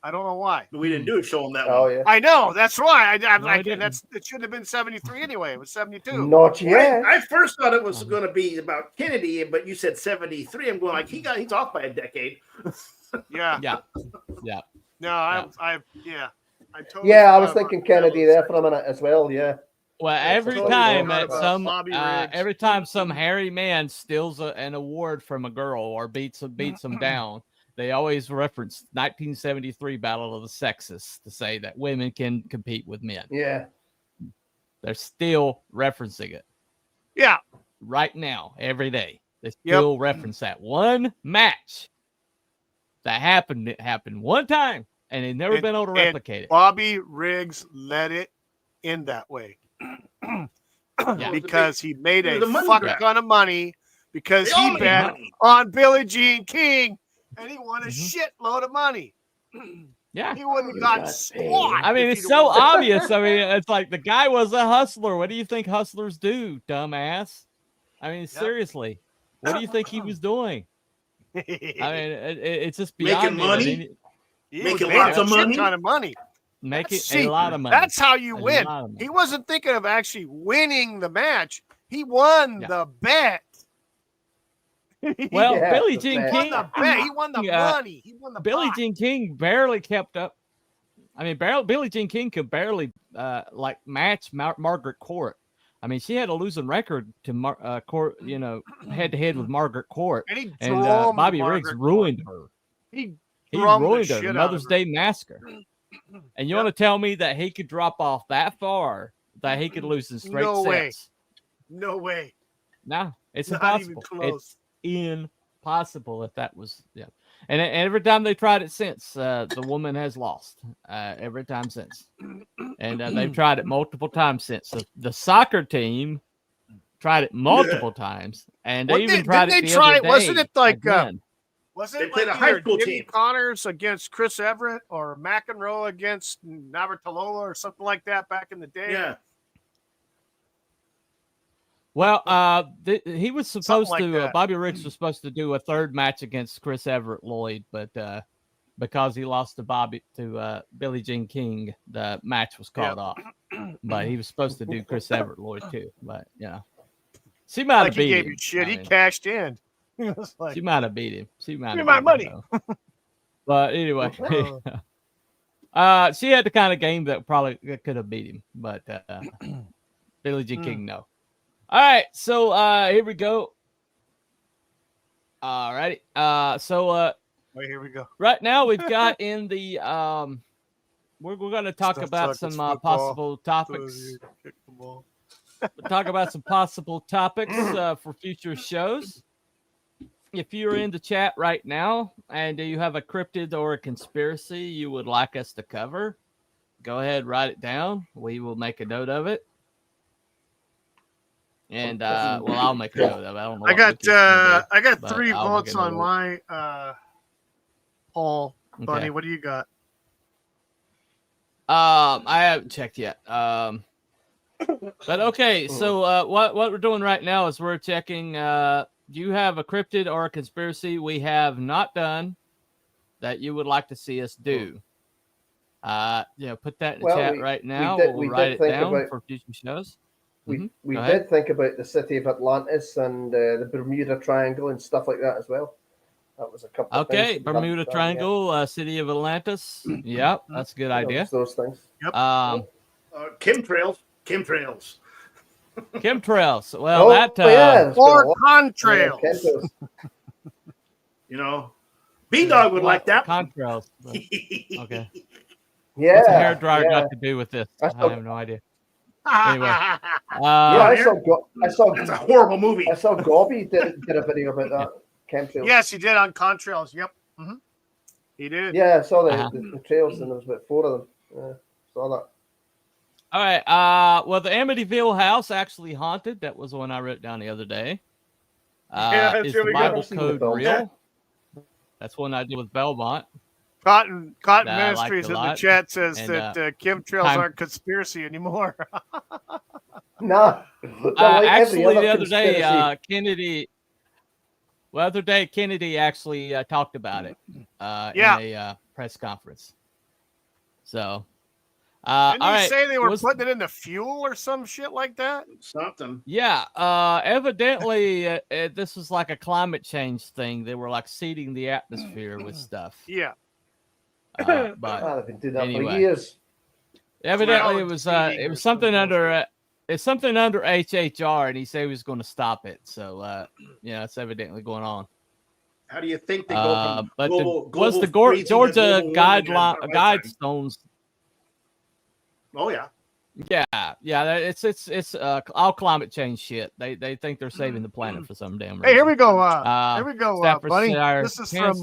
I don't know why. But we didn't do a show on that Oh, one. yeah. I know. That's why. I'm No, like, I didn't. it shouldn't have been 73 anyway. It was 72. Not yet. I first thought it was going to be about Kennedy, but you said 73. I'm going like he's off by a decade. Yeah. Yeah. No, I totally. Yeah, I was forgot thinking about Kennedy that. there for a minute as well. Yeah. Well, every totally time forgot that about some Bobby Riggs. every time some hairy man steals an award from a girl or beats them down, they always reference 1973 Battle of the Sexes to say that women can compete with men. Yeah. They're still referencing it Yeah. right now, every day. They still reference that one match that happened. It happened one time, and they've never been able to replicate it. Bobby Riggs let it in that way. because he made a the money fuck grab. ton of money because They all he made bet money. on Billie Jean King and he won a shitload of money. Yeah. He wouldn't have got squat. I mean, if it's he'd so won. obvious. I mean, it's like the guy was a hustler. What do you think hustlers do, dumbass? I mean, seriously, what do you think he was doing? I mean, it's just beyond Making money? me. He Making made lots a of shit money? ton of money. Making See, a lot of money. That's how you A win. lot of money. He wasn't thinking of actually winning the match. He won the bet. Well, Yeah, Billie the Jean bet. King. He won the bet. He won the money. He won the Billie pot. Jean King barely kept up. I mean, Billie Jean King could barely like match Margaret Court. I mean, she had a losing record to Court, you know, head to head with Margaret Court, And he and drummed Bobby Riggs Margaret ruined her. He He drummed the ruined her. shit The out Mother's of her. Day Massacre. And you want to tell me that he could drop off that far, that he could lose in straight No way. sets? No way. No, it's Not even impossible. close. It's impossible if that was And every time they tried it since, the woman has lost. Every time since, and they've tried it multiple times since. So the soccer team tried it multiple times, and they even tried it the other day. Wasn't it like again. wasn't They it played like a high either school Jimmy team. Connors against Chris Everett or McEnroe against Navratilova or something like that back in the day? Yeah. Well, he was supposed like to. that. Bobby Riggs was supposed to do a third match against Chris Everett Lloyd, but because he lost to Billie Jean King, the match was called off. But he was supposed to do Chris Everett Lloyd too. But she might have Like he beat gave him. you shit. I He mean, cashed in. He was like, she might have beat him. She might give have me my beat him, money. though. But anyway, she had the kind of game that probably could have beat him, but Billie Jean King, no. All right, so here we go. All righty. Wait, here we go. Right now we've got in the we're going to talk about some possible topics. Talk about some possible topics for future shows. If you're in the chat right now and you have a cryptid or a conspiracy you would like us to cover, go ahead, write it down. We will make a note of it. And I'll make a note of it. I don't know. I got 3 votes on my poll. Bunny, Okay. what do you got? I haven't checked yet. But okay, so what we're doing right now is we're checking. Do you have a cryptid or a conspiracy we have not done that you would like to see us do? Put that in the chat right now. We'll write it down for future shows. We did think about the city of Atlantis and the Bermuda Triangle and stuff like that as well. That was a couple of things. Okay, Bermuda Triangle, city of Atlantis. Yep, that's a good idea. Those things. Yep. Chemtrails. Chemtrails. Well, or contrails. B-Dog would like that. Contrails. Okay. Yeah. What's a hairdryer got to do with this? I have no idea. Anyway, I saw. That's a horrible movie. I saw Gobby did a video about that. Chemtrails. Yes, he did on contrails. Yep. Mm-hmm. He did. Yeah, I saw the trails, and there was about 4 of them. Yeah, saw that. All right. Well, the Amityville house actually haunted. That was one I wrote down the other day. Is the Bible code real? That's one I did with Belmont. Cotton Ministries in the chat says that chemtrails aren't conspiracy anymore. No. Actually, the other day, Kennedy actually talked about it in a press conference. So, didn't all he right. say they were putting it in the fuel or some shit like that? Something. Yeah. Evidently, this was like a climate change thing. They were like seeding the atmosphere with stuff. Yeah. But they've been doing that anyway. for years. Evidently, it was something under it's something under HHR, and he said he was going to stop it. So it's evidently going on. How do you think they go from but global was the freezing to Georgia global warming guidestones? Oh yeah. Yeah. It's all climate change shit. They think they're saving the planet for some damn reason. Hey, here we go. Buddy. This is from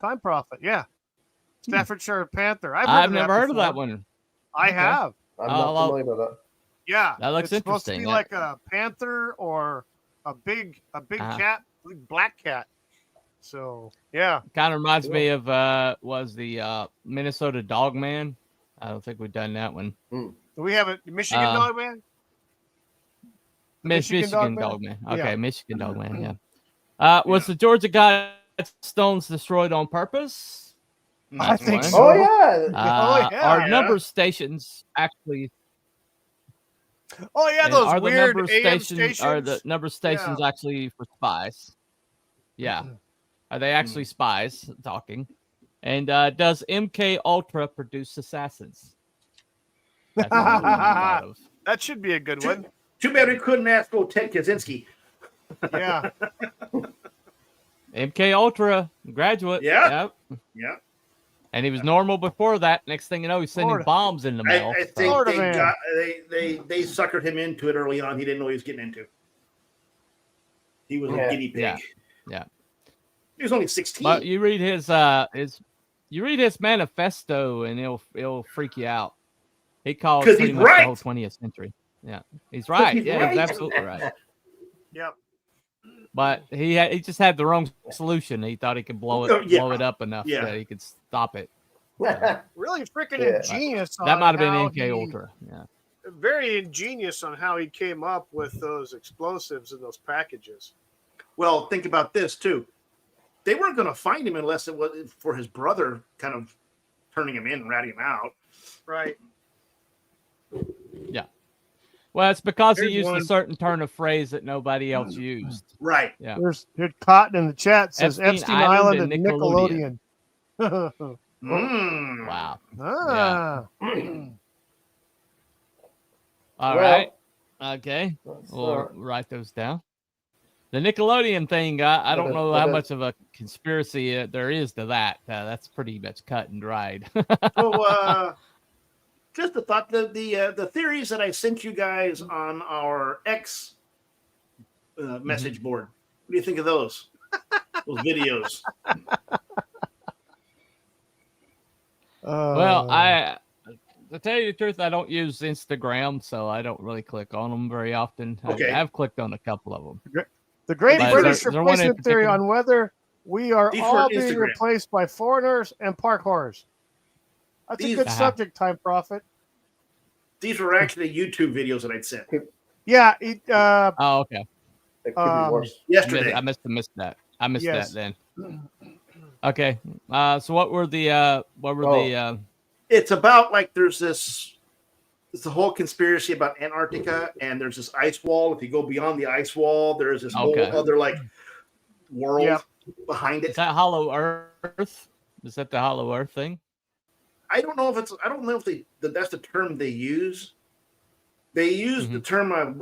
Time Prophet. Yeah. Staffordshire Panther. I've never heard of that one. I have. I'm not familiar with that. Yeah, That looks it's supposed to interesting. be like a panther or a big cat, big black cat. So yeah, Kind of reminds me of was the Minnesota Dogman. I don't think we've done that one. do we have a Michigan dog man? Michigan Dogman? Dogman. Okay, Yeah. Michigan Dogman. Yeah. Was the Georgia Guidestones destroyed on purpose? I think one. so. Oh yeah. Are number stations actually? Oh yeah, and those are the weird number AM stations? Are the number stations actually for spies? Yeah. Are they actually spies talking? And does MK Ultra produce assassins? That's what I'm thought of. That should be a good one. Too bad we couldn't ask old Ted Kaczynski. Yeah. MK Ultra graduate. Yeah. Yep. And he was normal before that. Next thing you know, he's sending bombs in the mail. I think they suckered him into it early on. He didn't know what he was getting into. He was a guinea pig. Yeah. He was only 16. But you read his manifesto and it'll freak you out. He calls pretty much the whole 20th century. Yeah. He's right. He's absolutely right. Yep. But he just had the wrong solution. He thought he could blow it up enough that he could stop it. So, really freaking ingenious. That might have been MK Ultra. Yeah. Very ingenious on how he came up with those explosives in those packages. Well, think about this too. They weren't going to find him unless it was for his brother kind of turning him in and ratting him out. Right. Yeah. Well, it's because he used a certain turn of phrase that nobody else used. Right. Yeah. Here's Cotton in the chat says Epstein Island and Nickelodeon. Wow. Ah. All right. Okay. We'll write those down. The Nickelodeon thing, I don't know how much of a conspiracy there is to that. That's pretty much cut and dried. So, just a thought, the theories that I sent you guys on our X message board. What do you think of those? Those videos. Well, to tell you the truth, I don't use Instagram, so I don't really click on them very often. Okay. I've clicked on a couple of them. The Great But British is there Replacement one Theory in on whether we are These all were being Instagram. replaced by foreigners and park whores. That's a good subject, Time Prophet. These were actually YouTube videos that I'd sent. Yeah. Oh, okay. It could be worse. Yesterday. I missed that. I missed that then. Okay. So what were the It's about like there's a whole conspiracy about Antarctica, and there's this ice wall. If you go beyond the ice wall, there's this whole other like world behind it. Is that Hollow Earth? Is that the Hollow Earth thing? I don't know if that's the term they use. They use the term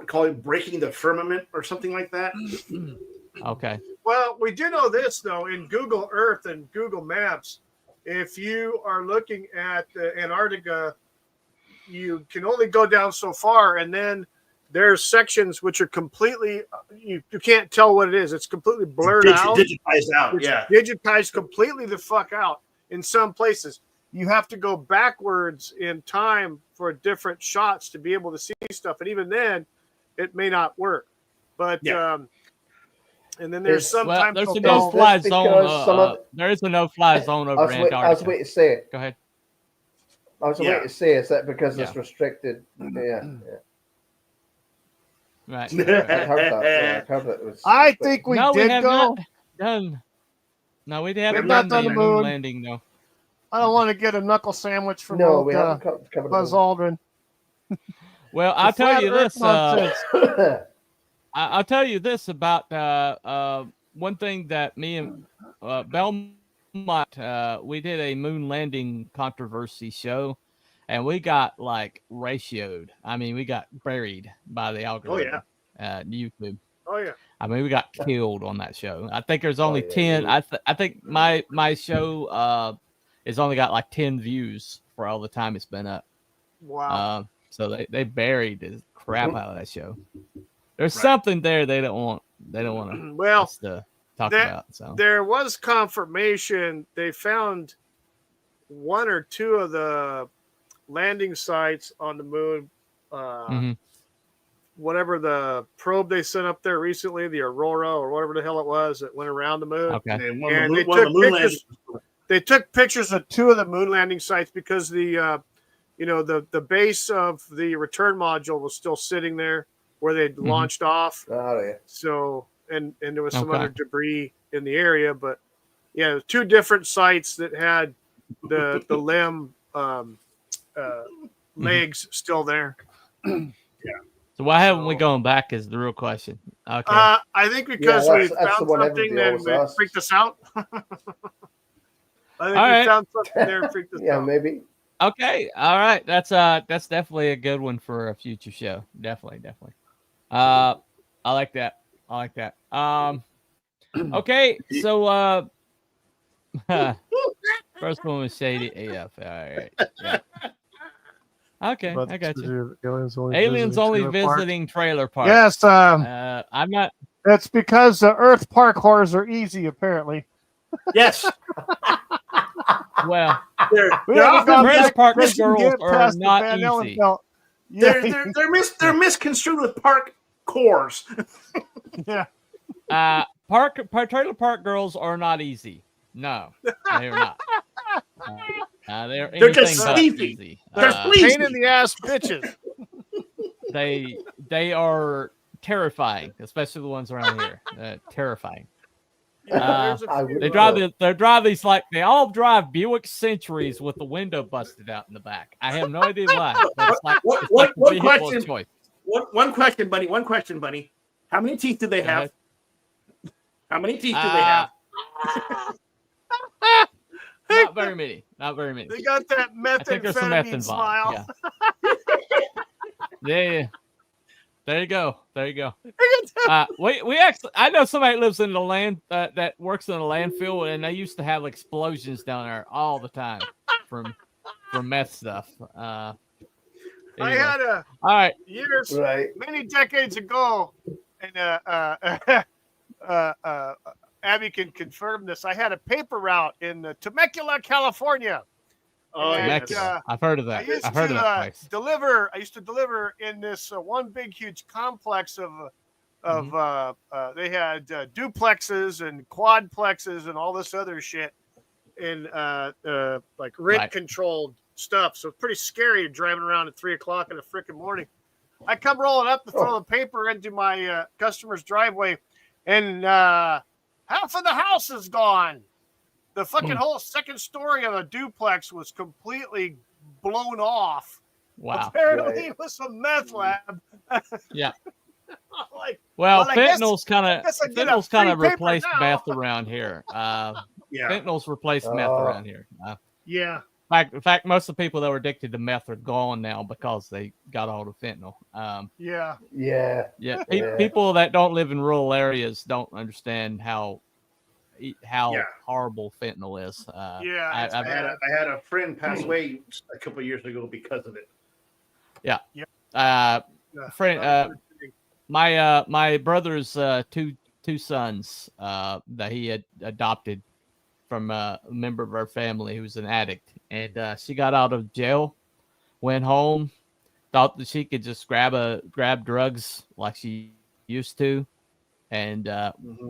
call it breaking the firmament or something like that. Okay. Well, we do know this though. In Google Earth and Google Maps, if you are looking at Antarctica, you can only go down so far, and then there's sections which are completely you can't tell what it is. It's completely blurred out, digitized out. It's digitized completely the fuck out. In some places, you have to go backwards in time for different shots to be able to see stuff, and even then, it may not work. But and then there's sometimes there's a no-fly zone. There is a no-fly zone over Antarctica. I was waiting to say it. Go ahead. I was waiting to say is that because it's restricted. Yeah. Right. I heard that. I think we did have go. Not done. No, we haven't not done the the moon moon. landing though. I don't want to get a knuckle sandwich from we haven't covered Buzz Aldrin. Well, I'll tell you this. nonsense. I'll tell you this about one thing that me and Belmont we did a moon landing controversy show, and we got like ratioed. I mean, we got buried by the algorithm. YouTube. Oh yeah. I mean, we got killed on that show. I think there's only 10. I think my show has only got like 10 views for all the time it's been up. Wow. So they buried the crap out of that show. There's something there they don't want us to talk about. So there was confirmation. They found one or two of the landing sites on the moon whatever the probe they sent up there recently, the Aurora or whatever the hell it was that went around the moon. Okay. And they took pictures of 2 of the moon landing sites because the base of the return module was still sitting there where they'd launched off. Oh, yeah. So and there was some other debris in the area, but yeah, 2 different sites that had the limb legs still there. So why haven't we gone back is the real question. Okay. I think because we that's found the one something everybody that always freaked us out. I think All we right. found something there and freaked us Yeah, out. maybe. Okay. All right. That's definitely a good one for a future show. Definitely. I like that. Okay. So first one was Shady AF. All right. Yeah. Okay, I got you. Aliens only visiting trailer parks. Yes. I'm not. That's because the Earth park whores are easy, apparently. Yes. Well, Earth park girls are not easy. They're misconstrued with park cores. Yeah. Trailer park girls are not easy. No, they're not. They're just sleepy. They're pain in the ass bitches. They are terrifying, especially the ones around here. Terrifying. They drive these like they all drive Buick Centuries with the window busted out in the back. I have no idea why. But it's like, one question, buddy. One question, buddy. How many teeth do they have? How many teeth do they have? Not very many. They got that methamphetamine smile. Yeah. There you go. We actually, I know somebody that lives in the land that works in a landfill, and they used to have explosions down there all the time from meth stuff. Anyway. I had all right years, many decades ago, and Abby can confirm this. I had a paper route in Temecula, California. Oh, Temecula. I've heard of that. I've heard of that place. I used to deliver in this one big, huge complex of they had duplexes and quadplexes and all this other shit in like rent-controlled stuff. So it's pretty scary driving around at 3:00 in the freaking morning. I come rolling up to throw the paper into my customer's driveway, and half of the house is gone. The fucking whole second story of a duplex was completely blown off. Wow. Apparently it was a meth lab. Yeah. Well, fentanyl's kind of replaced meth around here. Fentanyl's replaced meth around here. Yeah. In fact, most of the people that were addicted to meth are gone now because they got all the fentanyl. People that don't live in rural areas don't understand how horrible fentanyl is. I had a friend pass away a couple of years ago because of it. My brother's two sons that he had adopted from a member of our family who was an addict, and she got out of jail, went home, thought that she could just grab drugs like she used to, and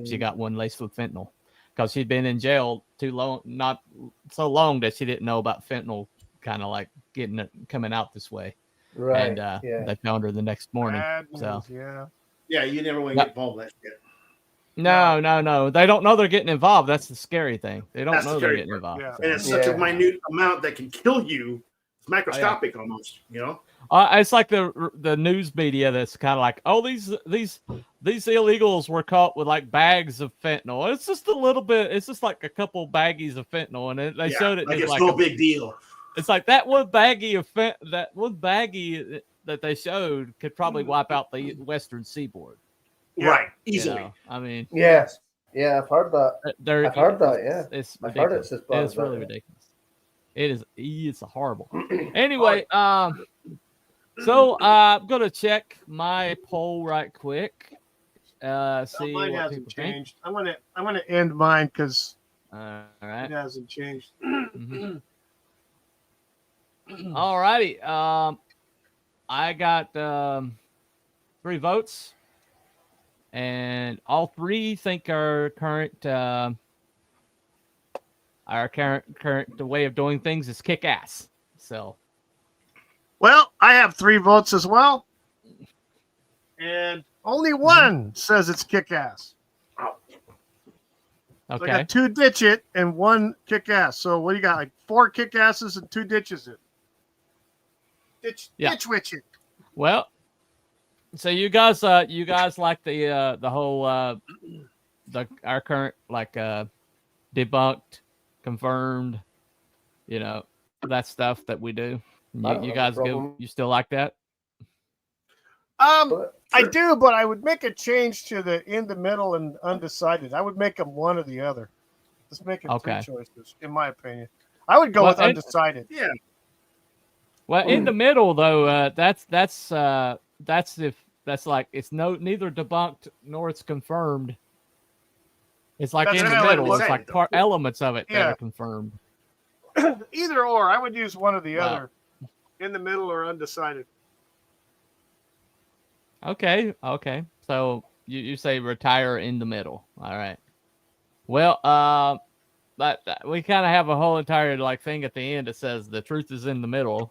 she got one laced with fentanyl because she'd been in jail too long, not so long that she didn't know about fentanyl kind of like coming out this way. Right. And they found her the next morning. So you never want to get involved in that shit. No. They don't know they're getting involved. That's the scary thing. They don't know they're getting involved. Yeah. So. And it's such a minute amount that can kill you. It's microscopic almost, you know? It's like the news media that's kind of like, oh, these illegals were caught with like bags of fentanyl. It's just a little bit. It's just like a couple baggies of fentanyl, and they showed it. Like it's no big deal. It's like that one baggie that they showed could probably wipe out the Western Seaboard. Right, easily. You know? I mean, yes, I've heard that. I've heard that. Yeah, it's I've heard it's as bad. It's really ridiculous. It is. It's horrible. Anyway, so I'm gonna check my poll right quick. See mine what hasn't people changed. I'm gonna end mine because all right, it hasn't changed. All righty. I got 3 votes, and all 3 think our current way of doing things is kick ass. So, Well, I have 3 votes as well, and only one says it's kick ass. So okay. I got 2 ditch it and 1 kick ass. So what do you got? Like 4 kick asses and 2 ditches it. Ditch witch it. Well, so you guys like the whole our current like debunked, confirmed, that stuff that we do. You guys go. You still like that? I do, but I would make a change to the in the middle and undecided. I would make them one or the other. Let's make it 2 choices, in my opinion. I would go with undecided. Yeah. Well, in the middle though, that's like it's neither debunked nor it's confirmed. It's like in the middle. It's like elements of it that are confirmed. Either or, I would use one or the other. In the middle or undecided. Okay. So you say retire in the middle. All right. Well, we kind of have a whole entire like thing at the end that says the truth is in the middle.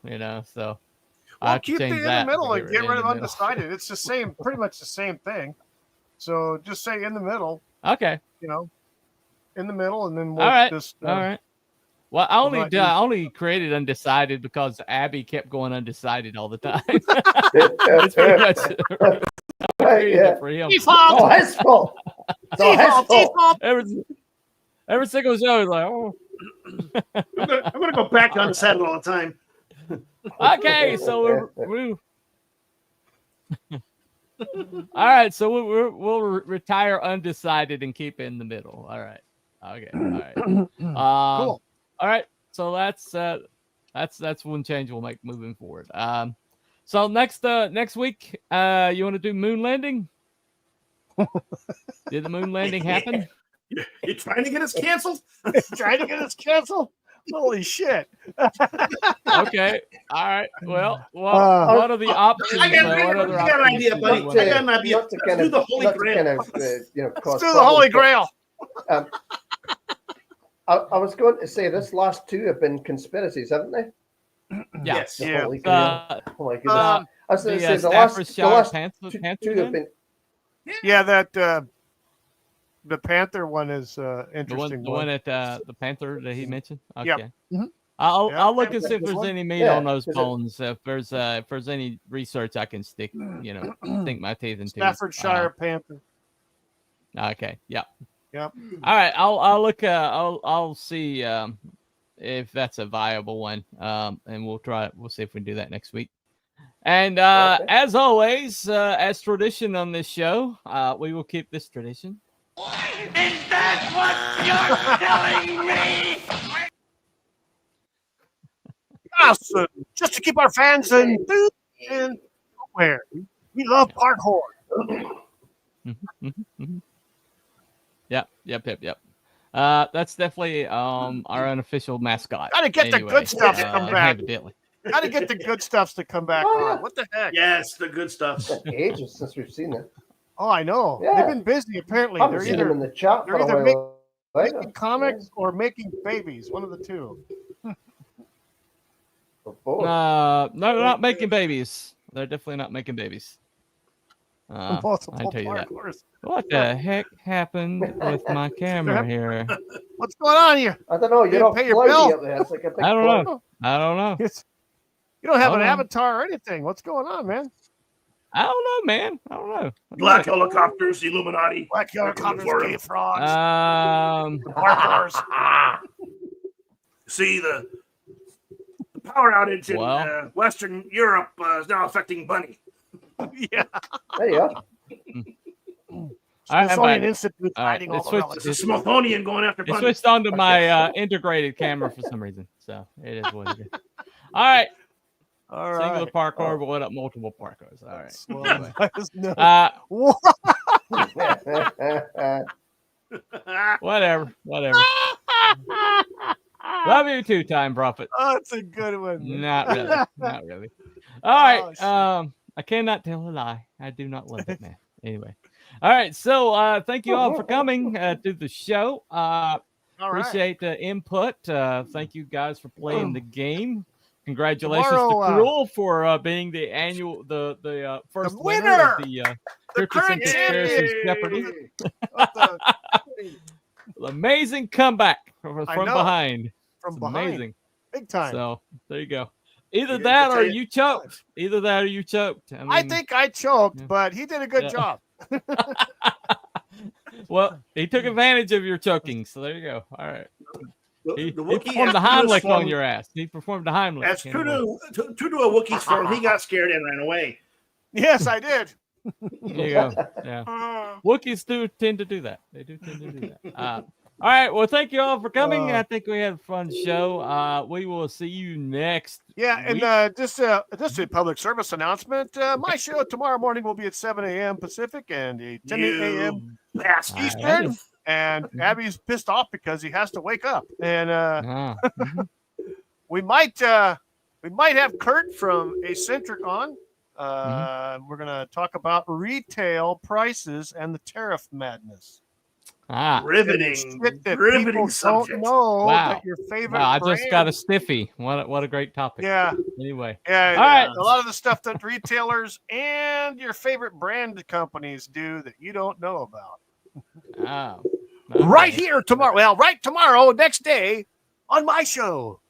So well, keep the in the middle and get rid of undecided. It's the same, pretty much the same thing. So just say in the middle. Okay. In the middle, and then we'll all right. just. All right. Well, I only created undecided because Abby kept going undecided all the time. It's pretty much for him. Oh, his fault. Default. Every single show is like, oh. I'm gonna go back to unsettled all the time. Okay, so we're all right. So we'll retire undecided and keep in the middle. All right. Okay. All right. Cool. All right. So that's one change we'll make moving forward. So next week, you want to do moon landing? Did the moon landing happen? You're trying to get us canceled? Holy shit. Okay. All right. Well, what are the options? I got an idea, buddy. I got an idea. Let's do the Holy Grail. Let's do the Holy Grail. I was going to say this last 2 have been conspiracies, haven't they? Yes. Yeah. Oh my goodness. I was going to say the last 2 have been. Yeah, that the Panther one is interesting. The one at the Panther that he mentioned. Okay. Yep. Mm-hmm. I'll look and see if there's any meat on those bones. If there's any research I can sink my teeth into. Staffordshire Panther. Okay. Yep. Yep. All right. I'll look. I'll see if that's a viable one. And we'll try it. We'll see if we can do that next week. And as always, as tradition on this show, we will keep this tradition. Is that what you're telling me? Yes, just to keep our fans enthused and aware. We love parkour. Yep. That's definitely our unofficial mascot. Gotta get the good stuff to come back. Gotta get the good stuffs to come back on. What the heck? Yes, the good stuff. It's been ages since we've seen it. Oh, I know. Yeah. They've been busy, apparently. They're either in the chat they're either making comics or making babies. One of the two. No, they're not making babies. They're definitely not making babies. I tell you that. What the heck happened with my camera here? What's going on here? I don't know. You don't pay your bill up there. It's like a big I don't know. You don't have an avatar or anything. What's going on, man? I don't know, man. I don't know. Black helicopters, Illuminati. Black helicopters, gay frogs. See, the power outage in Western Europe is now affecting Bunny. Yeah. There you go. Smithsonian Institute hiding all the relics. It's Smithsonian going after Bunny. It switched on to my integrated camera for some reason. So it is what it is. All right. Singular parkour, but what up multiple parkours? All right. Whatever. Love you too, Time Prophet. Oh, it's a good one. Not really. All right. shit. I cannot tell a lie. I do not love it, man. Anyway. All right. So thank you all for coming to the show. All right. Appreciate the input. Thank you guys for playing the game. Congratulations Tomorrow, to Cruel for being the first winner of the The Cryptids and current Conspiracies champion. Jeopardy. Amazing comeback from I know. behind. From It's behind. amazing. Big time. So there you go. Either Yeah, that I or tell you- you choked. Either that or you choked. I, I mean, think I choked, yeah. but he did a good Yeah. job. Well, he took advantage of your choking. So there you go. All right. He Wookiee performed the has true to his Heimlich on form- your ass. He performed the Heimlich. As true to a Wookiee's form, he got scared and ran away. Yes, I did. There you go. Yeah. Wookiees do tend to do that. They do tend to do that. All right. Well, thank you all for coming. I think we had a fun show. We will see you next. Yeah, week. and just a public service announcement. My show tomorrow morning will be at 7 a.m. Pacific and 10 a.m. Eastern. And Abby's pissed off because he has to wake up. And we might have Kurt from Eccentric on. We're gonna talk about retail prices and the tariff madness. Riveting Shit that riveting people subject. don't know Wow. that your favorite. Wow, I just got a brand- stiffy. What a great topic. Yeah. Anyway. Yeah, All right. a lot of the stuff that retailers and your favorite brand companies do that you don't know about. Oh. Right here tomorrow. Well, right tomorrow, next day, on my show.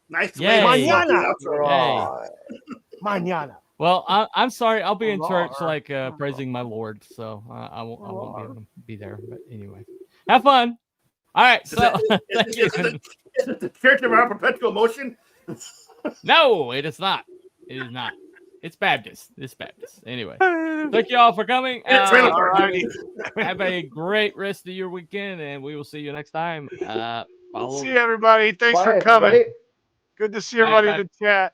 Nice. Yay. Mañana. Yay. Mañana. Well, I'm sorry. I'll be in church, like praising my Lord, so I won't be able to be there. But anyway, have fun. All right. So thank you. Is it the Church of Our Perpetual Motion? No, it is not. It is not. It's Baptist. It's Baptist. Anyway, thank you all for coming. Have a great rest of your weekend, and we will see you next time. See you, everybody. Thanks for coming. Good to see everybody in the chat.